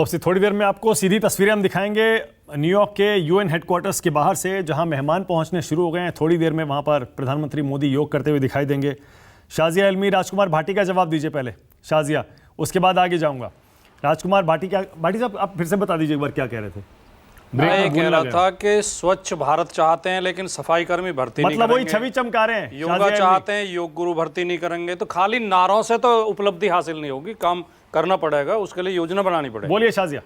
तो अब थोड़ी देर में आपको सीधी तस्वीरें हम दिखाएंगे न्यूयॉर्क के यूएन हेडक्वार्टर्स के बाहर से, जहां मेहमान पहुंचने शुरू हो गए हैं। थोड़ी देर में वहां पर प्रधानमंत्री मोदी योग करते हुए दिखाई देंगे। शाजिया इल्मी, राजकुमार भाटी का जवाब दीजिए पहले शाजिया, उसके बाद आगे जाऊंगा। राजकुमार भाटी साहब, आप फिर से बता दीजिए एक बार क्या कह रहे थे। मैं ये कह रहा था कि स्वच्छ भारत चाहते हैं लेकिन सफाई कर्मी भर्ती नहीं मतलब वही करेंगे। छवि चमका रहे हैं। योगा चाहते हैं, योग गुरु भर्ती नहीं करेंगे। तो खाली नारों से तो उपलब्धि हासिल नहीं होगी, काम करना पड़ेगा, उसके लिए योजना बनानी पड़ेगी। बोलिए शाजिया।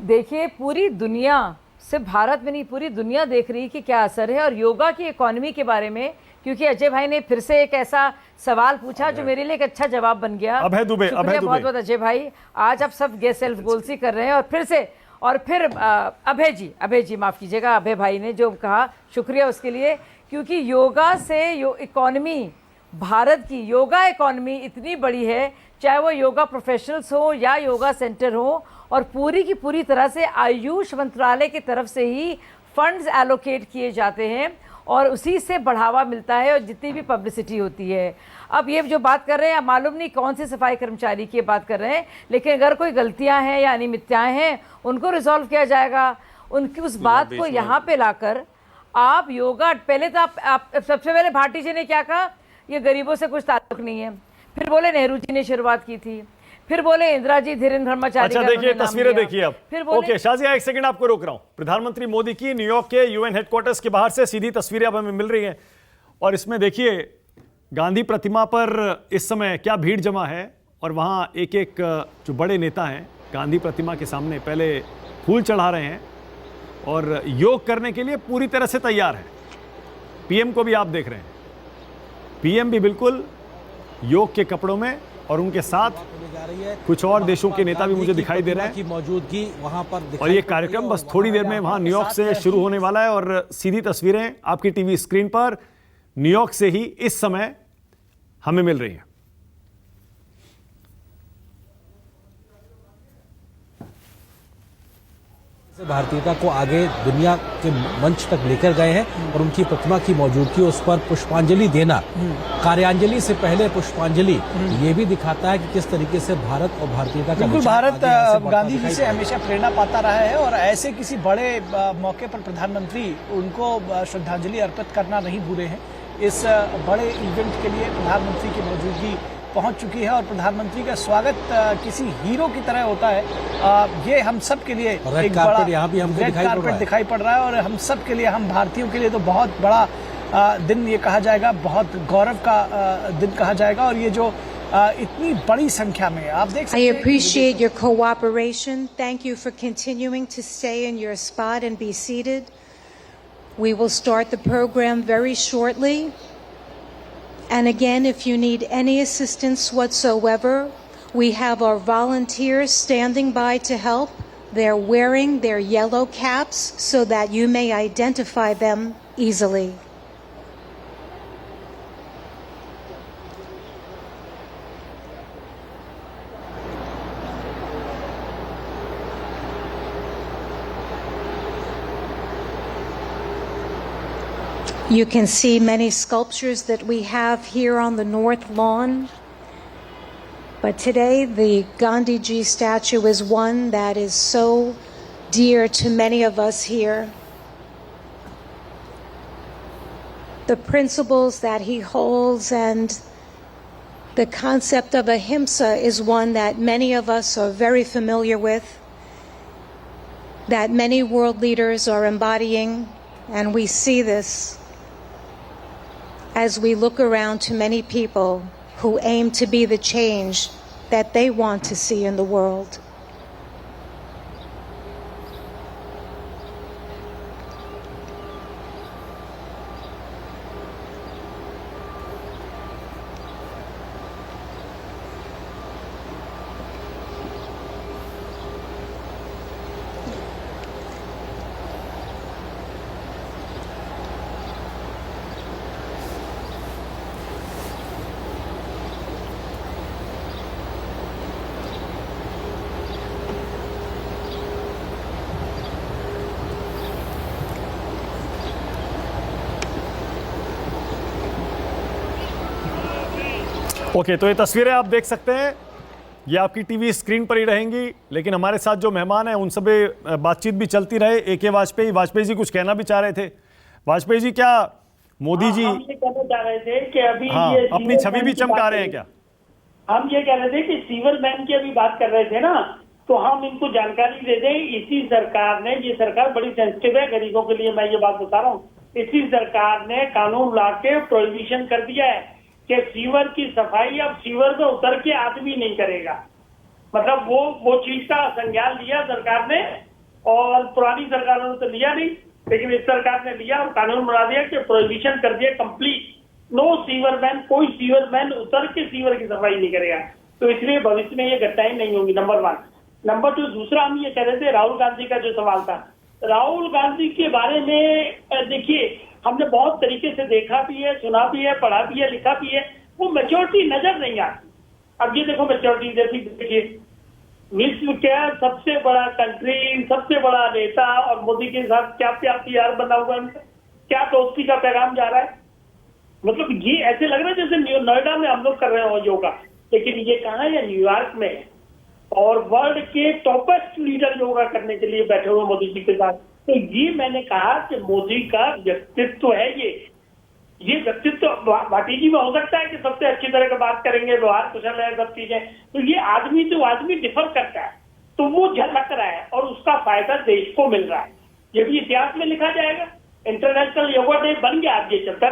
देखिए, पूरी दुनिया, सिर्फ भारत में नहीं पूरी दुनिया देख रही कि क्या असर है। और योगा की इकोनॉमी के बारे में, क्योंकि अजय भाई ने फिर से एक ऐसा सवाल पूछा जो मेरे लिए एक अच्छा जवाब बन गया। अभय दुबे, बहुत बहुत अजय भाई, आज आप सब सेल्फ गोल्स ही कर रहे हैं। और फिर अभय जी माफ़ कीजिएगा, अभय भाई ने जो कहा, शुक्रिया उसके लिए। क्योंकि योगा से इकोनॉमी, भारत की योगा इकोनॉमी इतनी बड़ी है, चाहे वो योगा प्रोफेशनल्स हो या योगा सेंटर हो, और पूरी की पूरी तरह से आयुष मंत्रालय की तरफ से ही फंड्स एलोकेट किए जाते हैं और उसी से बढ़ावा मिलता है और जितनी भी पब्लिसिटी होती है। अब ये जो बात कर रहे हैं, मालूम नहीं कौन से सफाई कर्मचारी की बात कर रहे हैं, लेकिन अगर कोई गलतियां हैं या अनियमितताएं हैं उनको रिजॉल्व किया जाएगा। उनकी उस बात को यहाँ पे लाकर आप योगा, पहले तो आप सबसे पहले भाटी जी ने क्या कहा, ये गरीबों से कुछ ताल्लुक नहीं है। फिर बोले नेहरू जी ने शुरुआत की थी, फिर बोले इंदिरा जी धीरेन्द्र ब्रह्मचारी। अच्छा देखिए तस्वीरें देखिए अब। फिर ओके शाजिया, एक सेकंड आपको रोक रहा हूं। प्रधानमंत्री मोदी की न्यूयॉर्क के यूएन हेडक्वार्टर्स के बाहर से सीधी तस्वीरें अब हमें मिल रही हैं और इसमें देखिए गांधी प्रतिमा पर इस समय क्या भीड़ जमा है और वहां एक एक जो बड़े नेता हैं गांधी प्रतिमा के सामने पहले फूल चढ़ा रहे हैं और योग करने के लिए पूरी तरह से तैयार है। पीएम को भी आप देख रहे हैं, पीएम भी बिल्कुल योग के कपड़ों में और उनके साथ कुछ और देशों के नेता भी मुझे दिखाई दे रहे हैं की मौजूदगी वहां पर। और ये कार्यक्रम बस थोड़ी देर में वहां न्यूयॉर्क से शुरू होने वाला है और सीधी तस्वीरें आपकी टीवी स्क्रीन पर न्यूयॉर्क से ही इस समय हमें मिल रही हैं। भारतीयता को आगे दुनिया के मंच तक लेकर गए हैं और उनकी प्रतिमा की मौजूदगी, उस पर पुष्पांजलि देना, कार्यांजलि से पहले पुष्पांजलि, ये भी दिखाता है कि किस तरीके से भारत और भारतीयता का बिल्कुल भारत गांधी जी से हमेशा प्रेरणा पाता रहा है और ऐसे किसी बड़े मौके पर प्रधानमंत्री उनको श्रद्धांजलि अर्पित करना नहीं भूले हैं। इस बड़े इवेंट के लिए प्रधानमंत्री की मौजूदगी पहुंच चुकी है और प्रधानमंत्री का स्वागत किसी हीरो की तरह होता है। ये हम सब के लिए एक बड़ा यहाँ भी हमको दिखाई पड़ रहा है और हम सब के लिए, हम भारतीयों के लिए तो बहुत बड़ा दिन ये कहा जाएगा, बहुत गौरव का दिन कहा जाएगा। और ये जो इतनी बड़ी संख्या में आप देख सकते हैं। I appreciate your cooperation. Thank you for continuing to stay in your spot and be seated. We will start the program very shortly. And again, if you need any assistance whatsoever, we have our volunteers standing by to help. They're wearing their yellow caps so that you may identify them easily. You can see many sculptures that we have here on the North Lawn. But today, the Gandhi Ji statue is one that is so dear to many of us here. The principles that he holds and the concept of ahimsa is one that many of us are very familiar with, that many world leaders are embodying, and we see this as we look around to many people who aim to be the change that they want to see in the world. Okay, तो ये तस्वीरें आप देख सकते हैं, ये आपकी TV screen पर ही रहेंगी, लेकिन हमारे साथ जो मेहमान हैं उन सब बातचीत भी चलती रहे। AK वाजपेयी जी कुछ कहना भी चाह रहे थे। वाजपेयी जी, क्या मोदी जी हम ये कहना चाह रहे थे कि अभी हाँ ये अपनी सीवर छवि मैन भी की चमका बात रहे हैं क्या? हम ये कह रहे थे कि सीवर मैन की अभी बात कर रहे थे ना, तो हम इनको जानकारी दे दें। इसी सरकार ने, ये सरकार बड़ी सेंसिटिव है गरीबों के लिए, मैं ये बात बता रहा हूँ। इसी सरकार ने कानून ला के प्रोहिबिशन कर दिया है कि सीवर की सफाई अब सीवर में उतर के आदमी नहीं करेगा। मतलब वो चीज का संज्ञान लिया सरकार ने, और पुरानी सरकारों ने तो लिया नहीं, लेकिन इस सरकार ने लिया और कानून बना दिया कि प्रोहिबिशन कर दिया कंप्लीट। नो सीवर मैन, कोई सीवर मैन उतर के सीवर की सफाई नहीं करेगा। तो इसलिए भविष्य में ये घटनाएं नहीं होंगी, नंबर 1। नंबर 2, दूसरा हम ये कह रहे थे राहुल गांधी का जो सवाल था, राहुल गांधी के बारे में देखिए, हमने बहुत तरीके से देखा भी है, सुना भी है, पढ़ा भी है, लिखा भी है, वो मैच्योरिटी नजर नहीं आती। अब ये देखो मैच्योरिटी देखिए, विश्व का सबसे बड़ा कंट्री, सबसे बड़ा नेता, और मोदी के साथ क्या प्यार बना हुआ है, क्या दोस्ती का पैगाम जा रहा है। मतलब ये ऐसे लग रहा है जैसे नोएडा में हम लोग कर रहे हो योगा, लेकिन ये कहाँ है? न्यूयॉर्क में है, और वर्ल्ड के टॉपेस्ट लीडर योगा करने के लिए बैठे हुए मोदी जी के साथ। तो ये मैंने कहा कि मोदी का व्यक्तित्व है ये व्यक्तित्व भाटी जी में हो सकता है कि सबसे अच्छी तरह का बात करेंगे, व्यवहार कुशल है, सब चीजें, तो ये आदमी डिफर करता है, तो वो झलक रहा है और उसका फायदा देश को मिल रहा है। ये भी इतिहास में लिखा जाएगा। इंटरनेशनल योगा डे बन गया, अब ये चलता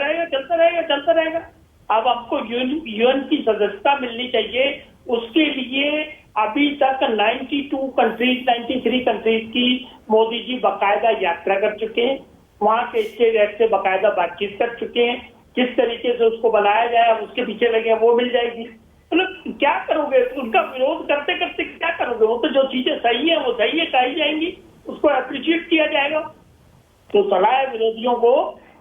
रहेगा। अब आपको यूएन की सदस्यता मिलनी चाहिए, उसके लिए अभी तक 93 कंट्रीज की मोदी जी बाकायदा यात्रा कर चुके हैं, वहां के स्टेट हेड से बाकायदा बातचीत कर चुके हैं, किस तरीके से उसको बनाया जाए, अब उसके पीछे लगे वो मिल जाएगी। मतलब क्या करोगे? उनका विरोध करते करते क्या करोगे? वो तो जो चीजें सही है वो सही है कही जाएंगी, उसको अप्रिशिएट किया जाएगा। तो सलाह है विरोधियों को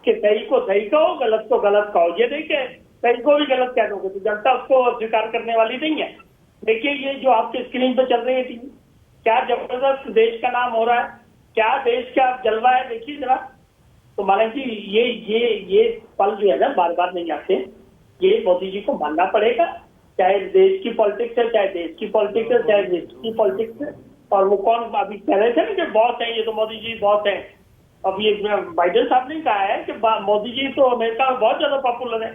कि सही को सही कहो, गलत को गलत कहो। ये नहीं कि सही को भी गलत कह दोगे तो जनता उसको स्वीकार करने वाली नहीं है। देखिए ये जो आपके स्क्रीन पे चल रही है टीवी, क्या जबरदस्त देश का नाम हो रहा है, क्या देश का जलवा है, देखिए जरा। तो माना जी ये पल जो है ना बार बार नहीं आते, ये मोदी जी को मानना पड़ेगा, चाहे देश की पॉलिटिक्स है, चाहे देश की पॉलिटिक्स है, चाहे देश की पॉलिटिक्स है। और वो कौन अभी कह रहे थे ना कि बॉस है, ये तो मोदी जी बॉस है। अब ये बाइडेन साहब ने कहा है कि मोदी जी तो अमेरिका में बहुत ज्यादा पॉपुलर है,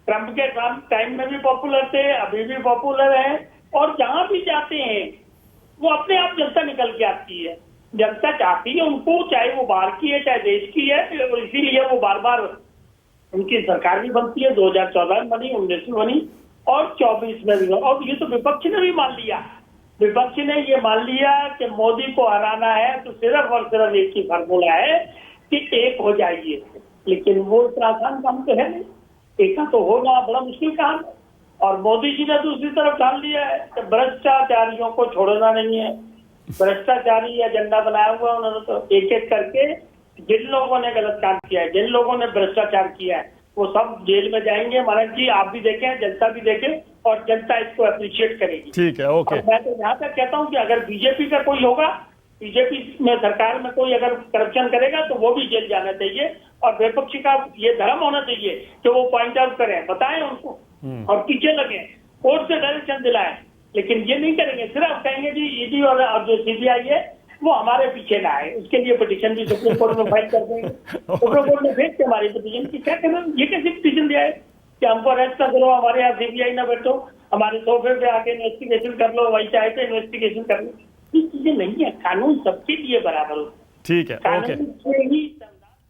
ट्रंप के टाइम में भी पॉपुलर थे, अभी भी पॉपुलर है, और जहां भी जाते हैं वो अपने आप जनता निकल के आती है। जनता चाहती है उनको, चाहे वो बाहर की है चाहे देश की है, और इसीलिए वो बार बार उनकी सरकार भी बनती है। 2014 में बनी, 19 में बनी और 24 में भी। और ये तो विपक्ष ने भी मान लिया, विपक्ष ने ये मान लिया कि मोदी को हराना है तो सिर्फ और सिर्फ एक ही फार्मूला है कि एक हो जाइए। लेकिन वो इतना आसान काम तो है नहीं, एक तो होना बड़ा मुश्किल काम है। और मोदी जी ने दूसरी तरफ ठान लिया है कि भ्रष्टाचारियों को छोड़ना नहीं है। भ्रष्टाचारी एजेंडा बनाया हुआ उन्होंने, तो एक एक करके जिन लोगों ने गलत काम किया है, जिन लोगों ने भ्रष्टाचार किया है, वो सब जेल में जाएंगे। महाराज जी आप भी देखें, जनता भी देखे, और जनता इसको अप्रिशिएट करेगी। ठीक है, ओके। मैं तो यहाँ तक कहता हूँ कि अगर बीजेपी का कोई होगा, बीजेपी में सरकार में कोई अगर करप्शन करेगा तो वो भी जेल जाना चाहिए, और विपक्ष का ये धर्म होना चाहिए कि वो पॉइंट आउट करें, बताएं उनको और पीछे लगे, कोर्ट से डायरेक्शन दिलाएं। लेकिन ये नहीं करेंगे, सिर्फ कहेंगे जी ईडी और जो सीबीआई है वो हमारे पीछे ना आए, उसके लिए पिटीशन भी सुप्रीम कोर्ट में फाइल कर देंगे। सुप्रीम कोर्ट ने भेज के हमारी पिटीशन की क्या कहना, ये कैसे पिटीशन दिया है कि हमको अरेस्ट ना करो, हमारे यहाँ सीबीआई ना बैठो, हमारे सोफे पे आके इन्वेस्टिगेशन कर लो, वही चाहे तो इन्वेस्टिगेशन कर लो। ये चीजें नहीं है, कानून सबके लिए बराबर हो। ठीक है,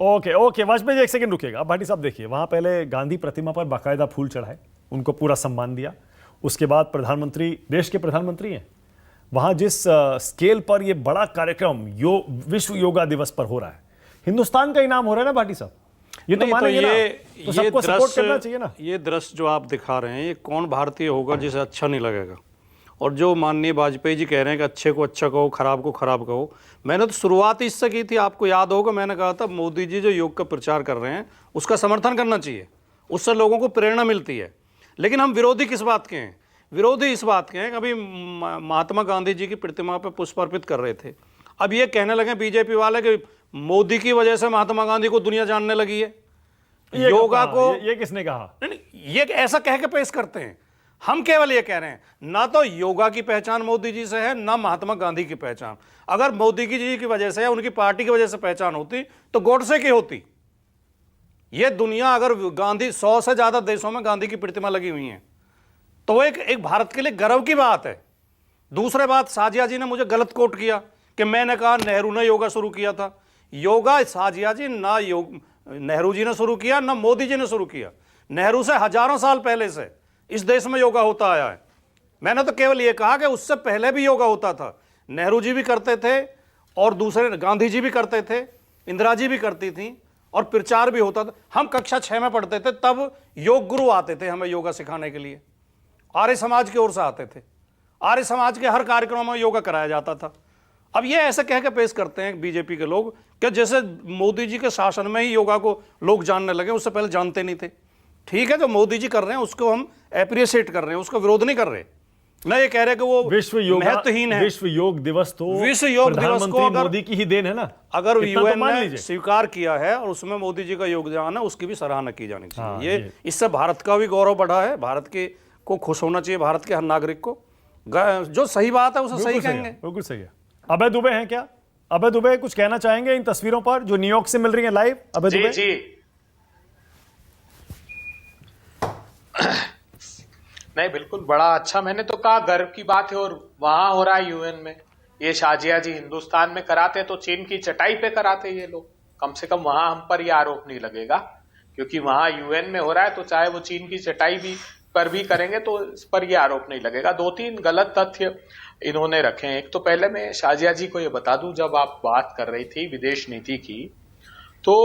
ओके। वाजपेयी जी एक सेकंड रुकिएगा। भाटी साहब देखिए, वहां पहले गांधी प्रतिमा पर बाकायदा फूल चढ़ाए, उनको पूरा सम्मान दिया। उसके बाद प्रधानमंत्री, देश के प्रधानमंत्री हैं, वहां जिस स्केल पर ये बड़ा कार्यक्रम विश्व योगा दिवस पर हो रहा है, हिंदुस्तान का इनाम हो रहा है ना भाटी साहब, ये तो मानेंगे ना, तो सबको सपोर्ट करना चाहिए ना। ये दृश्य जो आप दिखा रहे हैं, ये कौन भारतीय होगा जिसे अच्छा नहीं लगेगा। और जो माननीय वाजपेयी जी कह रहे हैं कि अच्छे को अच्छा कहो, खराब को खराब कहो, मैंने तो शुरुआत इससे की थी। आपको याद होगा मैंने कहा था मोदी जी जो योग का प्रचार कर रहे हैं उसका समर्थन करना चाहिए, उससे लोगों को प्रेरणा मिलती है। लेकिन हम विरोधी किस बात के हैं? विरोधी इस बात के हैं कि अभी महात्मा गांधी जी की प्रतिमा पर पुष्प अर्पित कर रहे थे, अब ये कहने लगे बीजेपी वाले कि मोदी की वजह से महात्मा गांधी को दुनिया जानने लगी है। योगा को ये किसने कहा? नहीं, ये ऐसा कह के पेश करते हैं। हम केवल ये कह रहे हैं, ना तो योगा की पहचान मोदी जी से है, ना महात्मा गांधी की पहचान। अगर मोदी जी की वजह से, उनकी पार्टी की वजह से पहचान होती तो गोडसे की होती। ये दुनिया, अगर गांधी 100 से ज्यादा देशों में गांधी की प्रतिमा लगी हुई है, तो वो एक भारत के लिए गर्व की बात है। दूसरे बात, साजिया जी ने मुझे गलत कोट किया कि मैंने कहा नेहरू ने योगा शुरू किया था। योगा साजिया जी ना नेहरू जी ने शुरू किया, ना मोदी जी ने शुरू किया। नेहरू से हजारों साल पहले से इस देश में योगा होता आया है। मैंने तो केवल यह कहा कि उससे पहले भी योगा होता था। नेहरू जी भी करते थे और दूसरे गांधी जी भी करते थे, इंदिरा जी भी करती थी, और प्रचार भी होता था। हम कक्षा 6 में पढ़ते थे, तब योग गुरु आते थे हमें योगा सिखाने के लिए, आर्य समाज की ओर से आते थे। आर्य समाज के हर कार्यक्रम में योगा कराया जाता था। अब ये ऐसे कह के पेश करते हैं बीजेपी के लोग कि जैसे मोदी जी के शासन में ही योगा को लोग जानने लगे, उससे पहले जानते नहीं थे। ठीक है, जो मोदी जी कर रहे हैं उसको हम एप्रिशिएट कर रहे हैं, उसका विरोध नहीं कर रहे। मैं ये कह रहे कि वो विश्व योग महत्वहीन है। विश्व योग दिवस तो विश्व योग दिवस को अगर मोदी की ही देन है ना, अगर इतना तो यूएन मान ने लीजिए। स्वीकार किया है और उसमें मोदी जी का योगदान है, उसकी भी सराहना की जानी चाहिए। हाँ, ये इससे भारत का भी गौरव बढ़ा है, भारत के को खुश होना चाहिए, भारत के हर नागरिक को। जो सही बात है उसे सही कहेंगे। बिल्कुल सही है। अभय दुबे हैं क्या? अभय दुबे कुछ कहना चाहेंगे इन तस्वीरों पर जो न्यूयॉर्क से मिल रही है लाइव? अभय दुबे जी नहीं, बिल्कुल बड़ा अच्छा, मैंने तो कहा गर्व की बात है। और वहां हो रहा है यूएन में, ये शाजिया जी हिंदुस्तान में कराते तो चीन की चटाई पे कराते ये लोग। कम से कम वहां हम पर ये आरोप नहीं लगेगा, क्योंकि वहां यूएन में हो रहा है, तो चाहे वो चीन की चटाई भी पर भी करेंगे तो इस पर ये आरोप नहीं लगेगा। 2-3 गलत तथ्य इन्होंने रखे हैं। एक तो पहले मैं शाजिया जी को ये बता दूं, जब आप बात कर रही थी विदेश नीति की, तो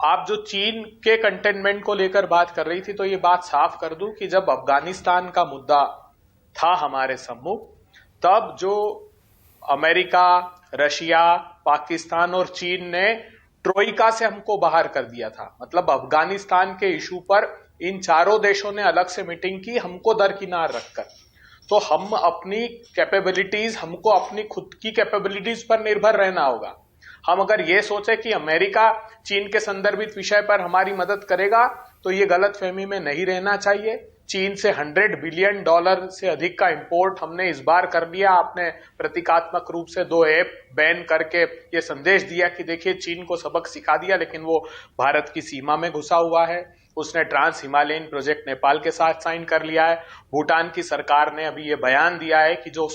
आप जो चीन के कंटेनमेंट को लेकर बात कर रही थी, तो ये बात साफ कर दूं कि जब अफगानिस्तान का मुद्दा था हमारे सम्मुख, तब जो अमेरिका, रशिया, पाकिस्तान और चीन ने ट्रोइका से हमको बाहर कर दिया था। मतलब अफगानिस्तान के इशू पर इन चारों देशों ने अलग से मीटिंग की, हमको दरकिनार रखकर। तो हम अपनी कैपेबिलिटीज, हमको अपनी खुद की कैपेबिलिटीज पर निर्भर रहना होगा। हम अगर ये सोचे कि अमेरिका चीन के संदर्भित विषय पर हमारी मदद करेगा, तो ये गलतफहमी में नहीं रहना चाहिए। चीन से $100 बिलियन से अधिक का इंपोर्ट हमने इस बार कर लिया। आपने प्रतीकात्मक रूप से 2 ऐप बैन करके ये संदेश दिया कि देखिए चीन को सबक सिखा दिया, लेकिन वो भारत की सीमा में घुसा हुआ है। उसने ट्रांस हिमालयन प्रोजेक्ट नेपाल के साथ साइन कर लिया है। भूटान की सरकार ने अभी ये बयान दिया है कि जो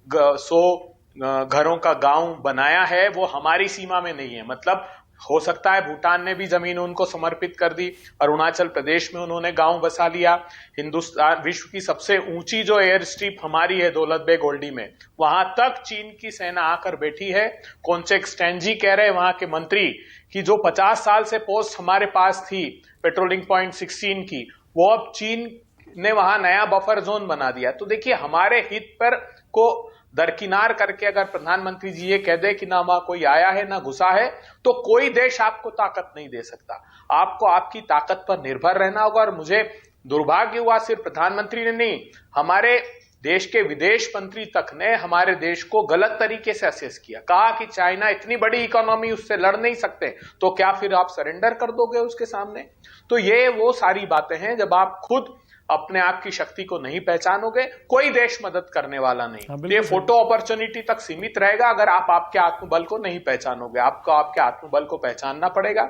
100 घरों का गांव बनाया है वो हमारी सीमा में नहीं है। मतलब हो सकता है भूटान ने भी जमीन उनको समर्पित कर दी, अरुणाचल प्रदेश में उन्होंने गांव बसा लिया। हिंदुस्तान विश्व की सबसे ऊंची जो एयर स्ट्रिप हमारी है दौलत बेग ओल्डी में, वहां तक चीन की सेना आकर बैठी है। कोंचेक स्टैंजी कह रहे हैं वहां के मंत्री कि जो 50 साल से पोस्ट हमारे पास थी पेट्रोलिंग पॉइंट 16 की, वो अब चीन ने वहां नया बफर जोन बना दिया। तो देखिए हमारे हित पर को दरकिनार करके अगर प्रधानमंत्री जी ये कह दे कि ना वहां कोई आया है ना घुसा है, तो कोई देश आपको ताकत नहीं दे सकता। आपको आपकी ताकत पर निर्भर रहना होगा। और मुझे दुर्भाग्य हुआ, सिर्फ प्रधानमंत्री ने नहीं, हमारे देश के विदेश मंत्री तक ने हमारे देश को गलत तरीके से असेस किया। कहा कि चाइना इतनी बड़ी इकोनॉमी, उससे लड़ नहीं सकते, तो क्या फिर आप सरेंडर कर दोगे उसके सामने? तो ये वो सारी बातें हैं, जब आप खुद अपने आप की शक्ति को नहीं पहचानोगे, कोई देश मदद करने वाला नहीं। ये फोटो अपॉर्चुनिटी तक सीमित रहेगा अगर आप आपके आत्मबल को नहीं पहचानोगे। आपको आपके आत्मबल को पहचानना पड़ेगा,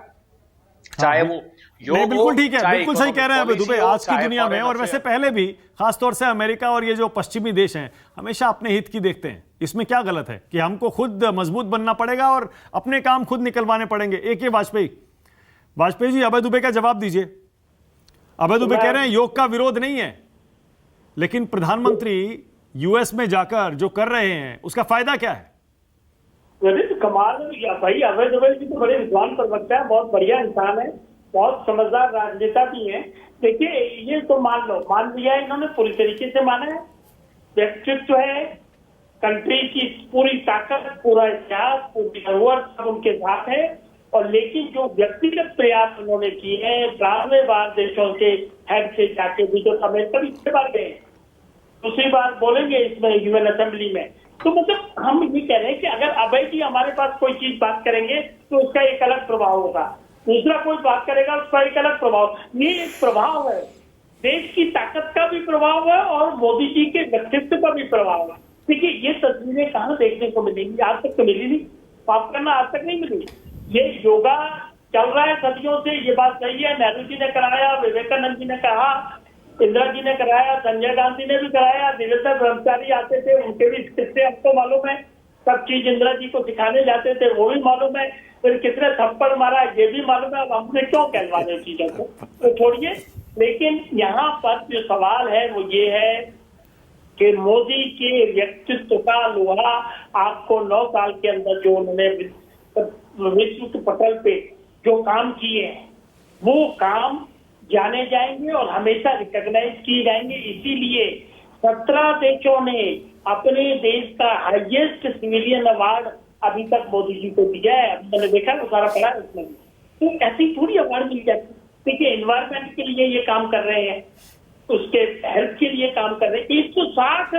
चाहे वो योग हो, बिल्कुल ठीक है, चाहे बिल्कुल सही कह रहे हैं अभय दुबे। आज की चाहे दुनिया में, और foreign वैसे पहले भी खासतौर से अमेरिका और ये जो पश्चिमी देश हैं हमेशा अपने हित की देखते हैं। इसमें क्या गलत है कि हमको खुद मजबूत बनना पड़ेगा और अपने काम खुद निकलवाने पड़ेंगे। AK वाजपेयी जी, अभय दुबे का जवाब दीजिए। अभय दुबे कह रहे हैं योग का विरोध नहीं है, लेकिन प्रधानमंत्री US में जाकर जो कर रहे हैं उसका फायदा क्या है? तो कमाल है भाई। अभय दुबे जी तो बड़े विद्वान प्रवक्ता है, बहुत बढ़िया इंसान है, बहुत समझदार राजनेता भी है। देखिए ये तो मान लिया इन्होंने, पूरी तरीके से माना है। व्यक्तित्व है, कंट्री की पूरी ताकत, पूरा इतिहास, पूरी धरोहर सब उनके साथ है। और लेकिन जो व्यक्तिगत प्रयास उन्होंने किए हैं, 92 बार देशों के हेड से जाके भी, जो अमेरिका भी 6 बार गए, दूसरी बार बोलेंगे इसमें यूएन असेंबली में। तो मतलब हम ये कह रहे हैं कि अगर अभय जी हमारे पास कोई चीज बात करेंगे तो उसका एक अलग प्रभाव होगा, दूसरा कोई बात करेगा उसका एक अलग प्रभाव। ये एक प्रभाव है, देश की ताकत का भी प्रभाव है और मोदी जी के व्यक्तित्व का भी प्रभाव है। देखिए ये तस्वीरें कहाँ देखने को मिलेंगी, आज तक तो मिली नहीं, माफ करना आज तक नहीं मिली। ये योगा चल रहा है सदियों से, ये बात सही है। नेहरू जी ने कराया, विवेकानंद जी ने कहा, इंदिरा जी ने कराया, संजय गांधी ने भी कराया, दिवेंद्र ब्रह्मचारी आते थे, उनके भी किस्से हमको मालूम है। सब चीज इंदिरा जी को सिखाने जाते थे, वो भी मालूम है। फिर कितने थप्पड़ मारा ये भी मालूम है। अब हमने क्यों कहलवा रहे चीजों को, तो छोड़िए। लेकिन यहाँ पर जो सवाल है वो ये है कि मोदी के व्यक्तित्व का लोहा आपको 9 साल के अंदर जो उन्होंने विश्व के पटल पे जो काम किए हैं वो काम जाने जाएंगे और हमेशा रिकॉग्नाइज किए जाएंगे। इसीलिए 17 देशों ने अपने देश का हाईएस्ट सिविलियन अवार्ड अभी तक मोदी जी को दिया है। अभी मैंने देखा वो सारा पढ़ा है उसमें। तो ऐसी पूरी अवार्ड मिल जाती है। देखिए एनवायरमेंट के लिए ये काम कर रहे हैं, उसके हेल्थ के लिए काम कर रहे हैं। 160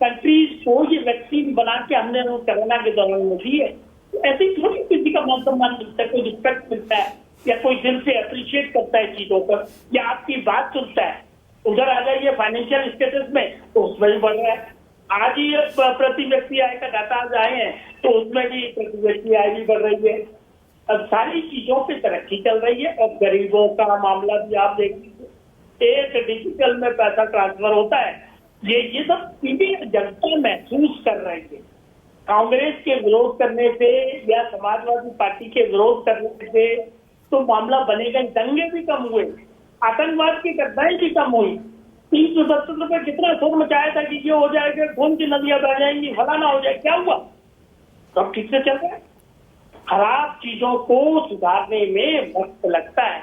कंट्रीज को ये वैक्सीन बना के हमने कोरोना के दौरान में दी है। तो ऐसे थोड़ी किसी का मान सम्मान मिलता है, कोई रिस्पेक्ट मिलता है या कोई दिल से अप्रिशिएट करता है चीजों पर या आपकी बात सुनता है। उधर आ जाइए फाइनेंशियल स्टेटस में तो उसमें भी बढ़ रहा है। आज ही प्रति व्यक्ति आय का डाटा आज आए हैं तो उसमें भी प्रति व्यक्ति आय भी बढ़ रही है। अब सारी चीजों पे तरक्की चल रही है। और गरीबों का मामला भी आप देख लीजिए, एक डिजिटल में पैसा ट्रांसफर होता है। ये सब चीजें जनता महसूस कर रहे हैं। कांग्रेस के विरोध करने से या समाजवादी पार्टी के विरोध करने से तो मामला बनेगा। दंगे भी कम हुए, आतंकवाद की घटनाएं भी कम हुई। 370 रुपए कितना शोर मचाया था कि ये हो जाएगा, खून की नदियां बह जाएंगी, फलाना हो जाए, क्या हुआ? सब ठीक से चल रहा है। खराब चीजों को सुधारने में वक्त लगता है।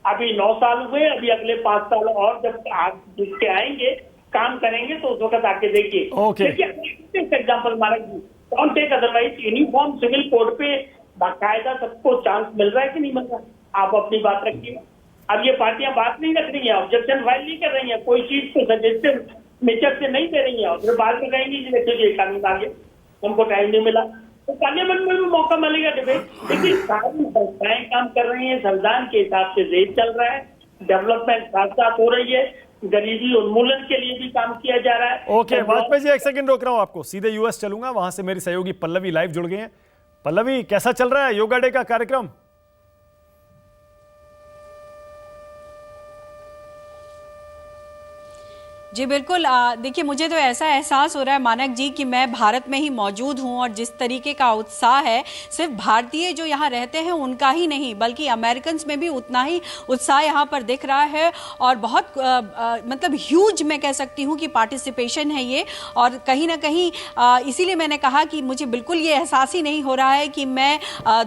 अभी 9 साल हुए, अभी अगले 5 साल और जब आप जिसके आएंगे काम करेंगे तो उस वक्त आके देखिए। देखिए एग्जाम्पल मारा कौन take otherwise uniform civil code पे बाकायदा सबको चांस मिल रहा है कि नहीं मिल रहा? आप अपनी बात रखिए। अब ये पार्टियां बात नहीं रख रही है, ऑब्जेक्शन फाइल नहीं कर रही है, कोई चीज को सजेस्टिव नेचर से नहीं दे रही है और फिर बाद में कहेंगी कि देखिए ये कानून आ गया, हमको टाइम नहीं मिला। तो पार्लियामेंट में भी मौका मिलेगा डिबेट। लेकिन सारी संस्थाएं काम कर रही हैं, संविधान के हिसाब से देश चल रहा है, डेवलपमेंट साथ साथ हो रही है, गरीबी उन्मूलन के लिए भी काम किया जा रहा है। ओके वाजपेयी जी, एक सेकंड रोक रहा हूं आपको, सीधे यूएस चलूंगा, वहां से मेरी सहयोगी पल्लवी लाइव जुड़ गए हैं। पल्लवी, कैसा चल रहा है योगा डे का कार्यक्रम? जी बिल्कुल, देखिए मुझे तो ऐसा एहसास हो रहा है मानक जी कि मैं भारत में ही मौजूद हूं और जिस तरीके का उत्साह है सिर्फ भारतीय जो यहाँ रहते हैं उनका ही नहीं बल्कि अमेरिकन में भी उतना ही उत्साह यहाँ पर दिख रहा है और बहुत मतलब ह्यूज मैं कह सकती हूँ कि पार्टिसिपेशन है ये। और कहीं ना कहीं इसीलिए मैंने कहा कि मुझे बिल्कुल ये एहसास ही नहीं हो रहा है कि मैं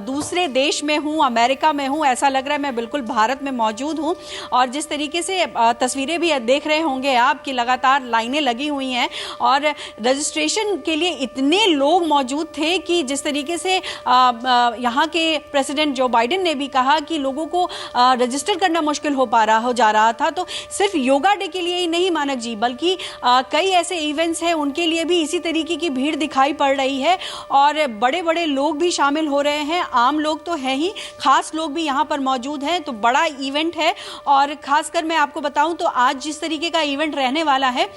दूसरे देश में हूँ, अमेरिका में हूँ। ऐसा लग रहा है मैं बिल्कुल भारत में मौजूद हूँ। और जिस तरीके से तस्वीरें भी देख रहे होंगे आप कि लगातार लाइनें लगी हुई हैं और रजिस्ट्रेशन के लिए इतने लोग मौजूद थे कि जिस तरीके से यहाँ के प्रेसिडेंट जो बाइडेन ने भी कहा कि लोगों को रजिस्टर करना मुश्किल हो जा रहा था। तो सिर्फ योगा डे के लिए ही नहीं मानक जी बल्कि कई ऐसे इवेंट्स हैं उनके लिए भी इसी तरीके की भीड़ दिखाई पड़ रही है और बड़े बड़े लोग भी शामिल हो रहे हैं। आम लोग तो हैं ही, खास लोग भी यहाँ पर मौजूद हैं। तो बड़ा इवेंट है और खासकर मैं आपको बताऊं तो आज जिस तरीके का इवेंट रहने वाला है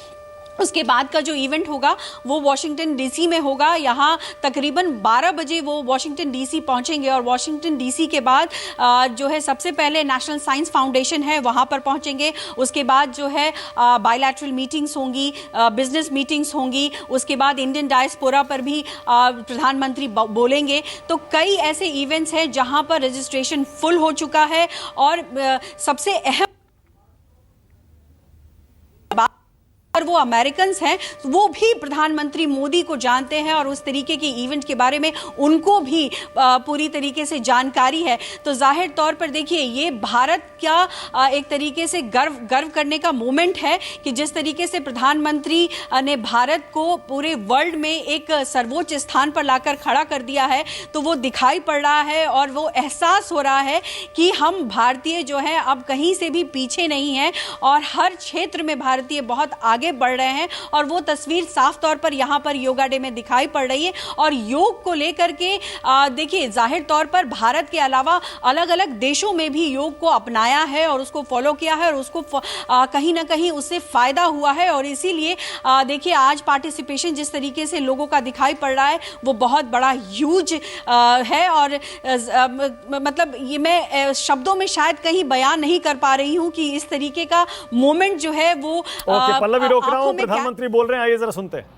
उसके बाद का जो इवेंट होगा वो वॉशिंगटन डीसी में होगा। यहाँ तकरीबन 12 बजे वो वॉशिंगटन डीसी पहुँचेंगे और वॉशिंगटन डीसी के बाद जो है सबसे पहले नेशनल साइंस फाउंडेशन है वहाँ पर पहुँचेंगे। उसके बाद जो है बायलैटरल मीटिंग्स होंगी, बिजनेस मीटिंग्स होंगी। उसके बाद इंडियन डायस्पोरा पर भी प्रधानमंत्री बोलेंगे। तो कई ऐसे इवेंट्स हैं जहाँ पर रजिस्ट्रेशन फुल हो चुका है और सबसे अहम और वो अमेरिकन्स हैं वो भी प्रधानमंत्री मोदी को जानते हैं और उस तरीके की इवेंट के बारे में उनको भी पूरी तरीके से जानकारी है। तो जाहिर तौर पर देखिए ये भारत का एक तरीके से गर्व करने का मोमेंट है कि जिस तरीके से प्रधानमंत्री ने भारत को पूरे वर्ल्ड में एक सर्वोच्च स्थान पर लाकर खड़ा कर दिया है। तो वो दिखाई पड़ रहा है और वो एहसास हो रहा है कि हम भारतीय जो है अब कहीं से भी पीछे नहीं हैं और हर क्षेत्र में भारतीय बहुत आगे आगे बढ़ रहे हैं और वो तस्वीर साफ तौर पर यहाँ पर योगा डे में दिखाई पड़ रही है। और योग को लेकर के देखिए जाहिर तौर पर भारत के अलावा अलग अलग देशों में भी योग को अपनाया है और उसको फॉलो किया है और उसको कहीं ना कहीं उससे फायदा हुआ है। और इसीलिए देखिए आज पार्टिसिपेशन जिस तरीके से लोगों का दिखाई पड़ रहा है वो बहुत बड़ा ह्यूज है। और मतलब ये मैं शब्दों में शायद कहीं बयान नहीं कर पा रही हूं कि इस तरीके का मोमेंट जो है वो पल्लवी रोक रहा हूं, प्रधानमंत्री बोल रहे हैं, आइए जरा सुनते हैं।